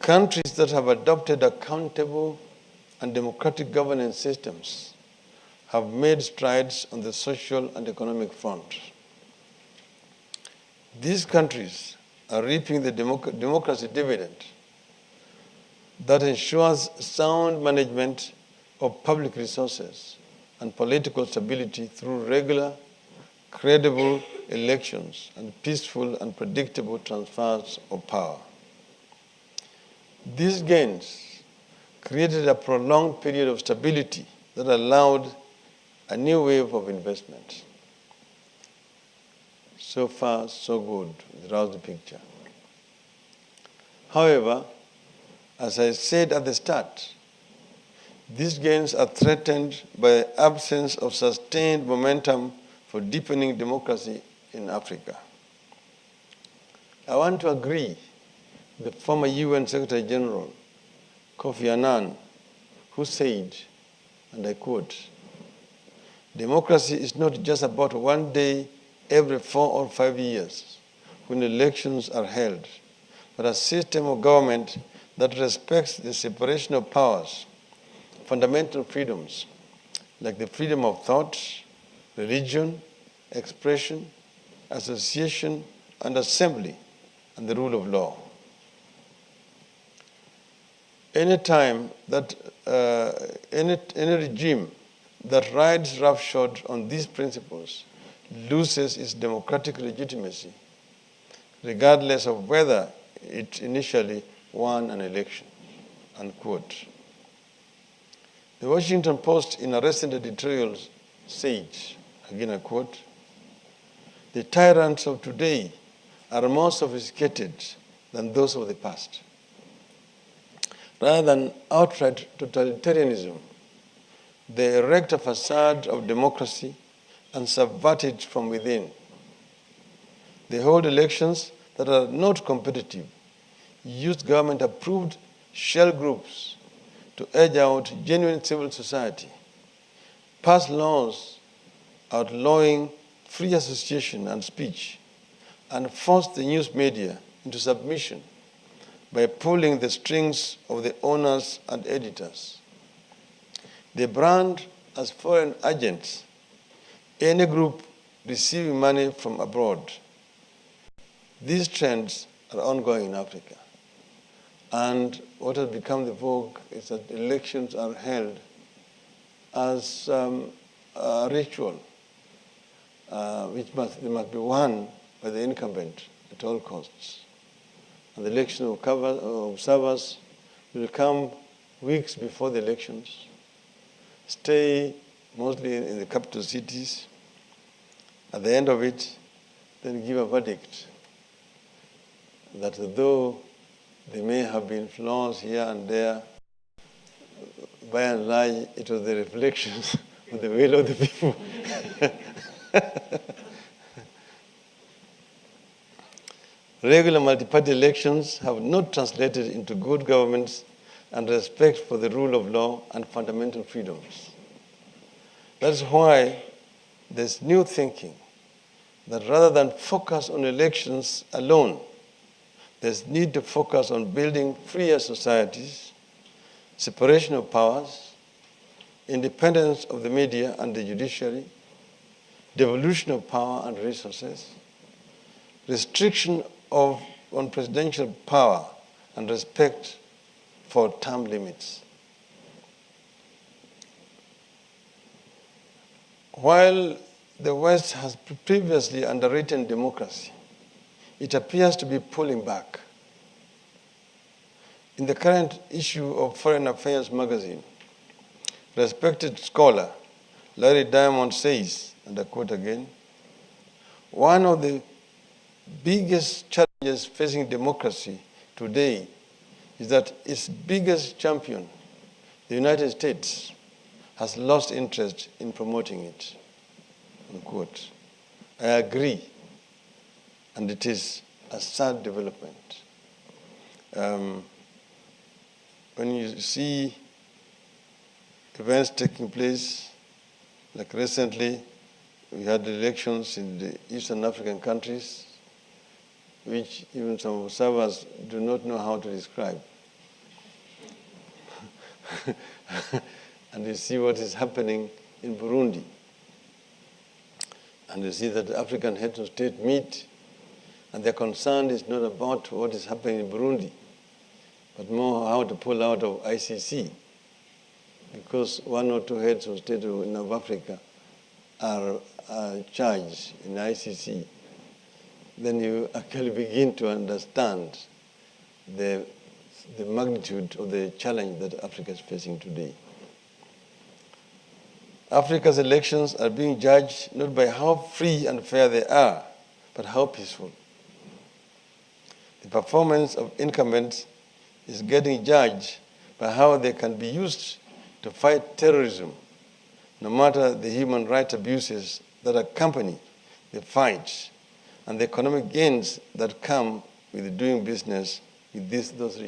Countries that have adopted accountable and democratic governance systems have made strides on the social and economic front. These countries are reaping the democracy dividend that ensures sound management of public resources and political stability through regular, credible elections and peaceful and predictable transfers of power. These gains created a prolonged period of stability that allowed a new wave of investment. So far, so good throughout the picture. However, as I said at the start, these gains are threatened by the absence of sustained momentum for deepening democracy in Africa. I want to agree with the former UN Secretary General, Kofi Annan, who said, and I quote, "Democracy is not just about one day every 4 or 5 years when elections are held, but a system of government that respects the separation of powers, fundamental freedoms like the freedom of thought, religion, expression, association, and assembly, and the rule of law." Any regime that rides roughshod on these principles loses its democratic legitimacy, regardless of whether it initially won an election, unquote. The Washington Post, in a recent editorial, said, again I quote, "The tyrants of today are more sophisticated than those of the past. Rather than outright totalitarianism, they erect a facade of democracy and subvert it from within. They hold elections that are not competitive, use government-approved shell groups to edge out genuine civil society, pass laws outlawing free association and speech, and force the news media into submission by pulling the strings of the owners and editors. They brand as foreign agents any group receiving money from abroad. These trends are ongoing in Africa. And what has become the vogue is that elections are held as a ritual, which must be won by the incumbent at all costs. And the election observers will come weeks before the elections, stay mostly in the capital cities. At the end of it, then give a verdict that though there may have been flaws here and there, by and large, it was the reflections of the will of the people. Regular multi-party elections have not translated into good governance and respect for the rule of law and fundamental freedoms. That's why there's new thinking that rather than focus on elections alone, there's need to focus on building freer societies, separation of powers, independence of the media and the judiciary, devolution of power and resources, restriction on presidential power, and respect for term limits. While the West has previously underwritten democracy, it appears to be pulling back. In the current issue of Foreign Affairs magazine, respected scholar Larry Diamond says, and I quote again, "One of the biggest challenges facing democracy today is that its biggest champion, the United States, has lost interest in promoting it," unquote. I agree, and it is a sad development. When you see events taking place, like recently, we had elections in the Eastern African countries, which even some observers do not know how to describe. and you see what is happening in Burundi. And you see that the African heads of state meet, and their concern is not about what is happening in Burundi, but more how to pull out of ICC, because one or two heads of state of Africa are charged in ICC. Then you actually begin to understand the magnitude of the challenge that Africa is facing today. Africa's elections are being judged not by how free and fair they are, but how peaceful. The performance of incumbents is getting judged by how they can be used to fight terrorism, no matter the human rights abuses that accompany the fight and the economic gains that come with doing business with those regimes.